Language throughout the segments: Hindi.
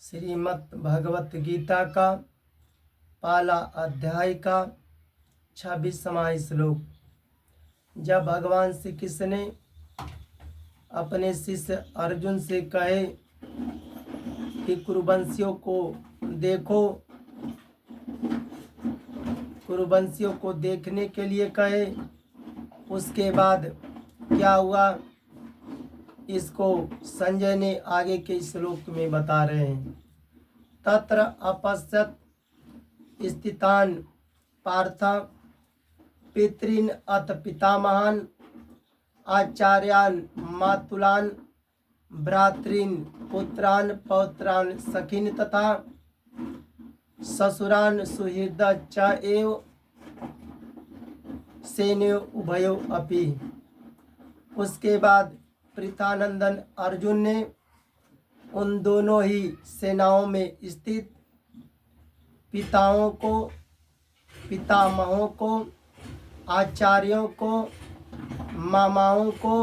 श्रीमद् भगवत गीता का पहला अध्याय का 26वां श्लोक। जब भगवान श्री कृष्ण ने अपने शिष्य अर्जुन से कहे कि कुरुवंशियों को देखो, कुरुवंशियों को देखने के लिए कहे, उसके बाद क्या हुआ इसको संजय ने आगे के श्लोक में बता रहे हैं। तत्र अपश्यत स्थितान पार्थ पितॄन् अथ पितामहान् आचार्यान् मातुलान् भ्रातॄन् पुत्रान् पौत्रान् सखीन् तथा ससुरान् सुहृदा च एव सेनयो उभयो अपि। उसके बाद पृथानंदन अर्जुन ने उन दोनों ही सेनाओं में स्थित पिताओं को, पितामहों को, आचार्यों को, मामाओं को,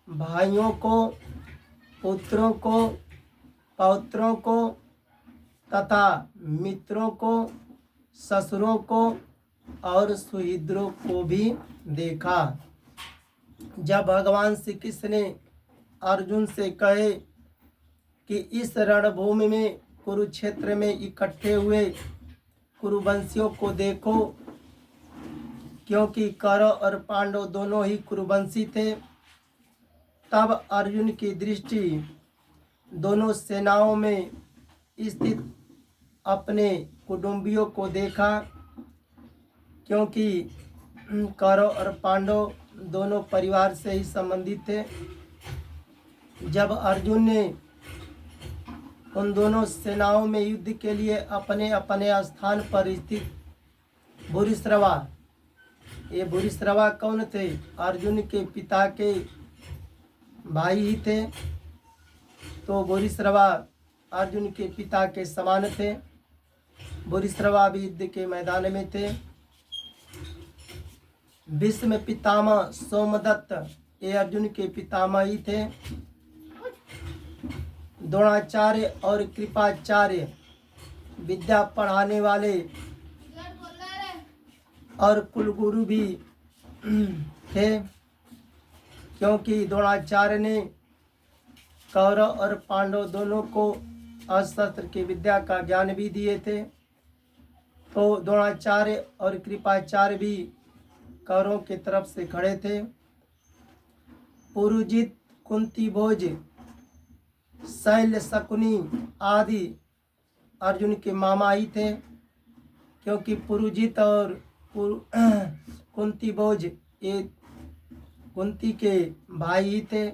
भाइयों को, पुत्रों को, पौत्रों को तथा मित्रों को, ससुरों को और सुहृदों को भी देखा। जब भगवान श्री कृष्ण ने अर्जुन से कहे कि इस रणभूमि में कुरुक्षेत्र में इकट्ठे हुए कुरुवंशियों को देखो, क्योंकि कौरव और पांडव दोनों ही कुरुवंशी थे, तब अर्जुन की दृष्टि दोनों सेनाओं में स्थित अपने कुटुंबियों को देखा, क्योंकि कौरव और पांडव दोनों परिवार से ही संबंधित थे। जब अर्जुन ने उन दोनों सेनाओं में युद्ध के लिए अपने अपने स्थान पर स्थित भूरिश्रवा, ये भूरिश्रवा कौन थे? अर्जुन के पिता के भाई ही थे, तो भूरिश्रवा अर्जुन के पिता के समान थे। भूरिश्रवा भी युद्ध के मैदान में थे। भीष्म पितामह सोमदत्त ये अर्जुन के पितामह ही थे। द्रोणाचार्य और कृपाचार्य विद्या पढ़ाने वाले और कुलगुरु भी थे, क्योंकि द्रोणाचार्य ने कौरव और पांडव दोनों को अस्त्र की विद्या का ज्ञान भी दिए थे। तो द्रोणाचार्य और कृपाचार्य भी कौरवों की तरफ से खड़े थे। पुरुजित, कुंती भोज, शैल, शकुनी आदि अर्जुन के मामा ही थे, क्योंकि पुरुजित और कुंती भोज ये कुंती के भाई ही थे।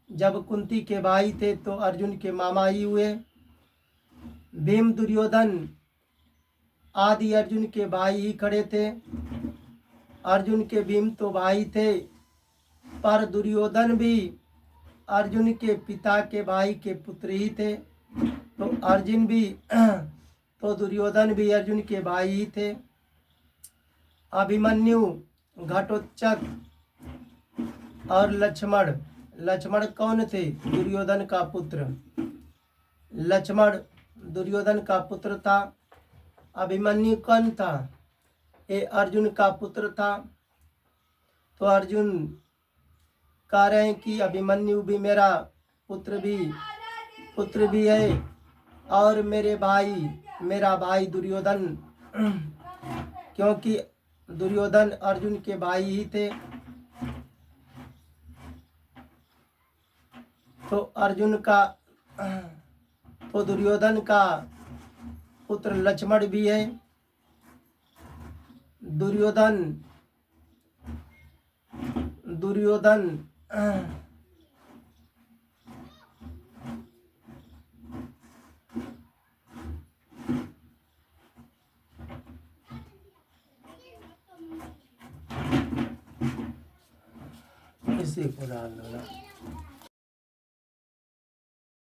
जब कुंती के भाई थे तो अर्जुन के मामा ही हुए। भीम, दुर्योधन आदि अर्जुन के भाई ही खड़े थे। अर्जुन के भीम तो भाई थे, पर दुर्योधन भी अर्जुन के पिता के भाई के पुत्र ही थे। तो अर्जुन भी तो दुर्योधन भी अर्जुन के भाई ही थे। अभिमन्यु, घटोत्कच और लक्ष्मण, लक्ष्मण कौन थे? दुर्योधन का पुत्र। लक्ष्मण दुर्योधन का पुत्र था। अभिमन्यु कौन था? ये अर्जुन का पुत्र था। तो अर्जुन कह रहे हैं कि अभिमन्यु भी मेरा पुत्र भी है, और मेरा भाई दुर्योधन, क्योंकि दुर्योधन अर्जुन के भाई ही थे। तो दुर्योधन का पुत्र लक्ष्मण भी है। दुर्योधन इसी को डाल दो ना।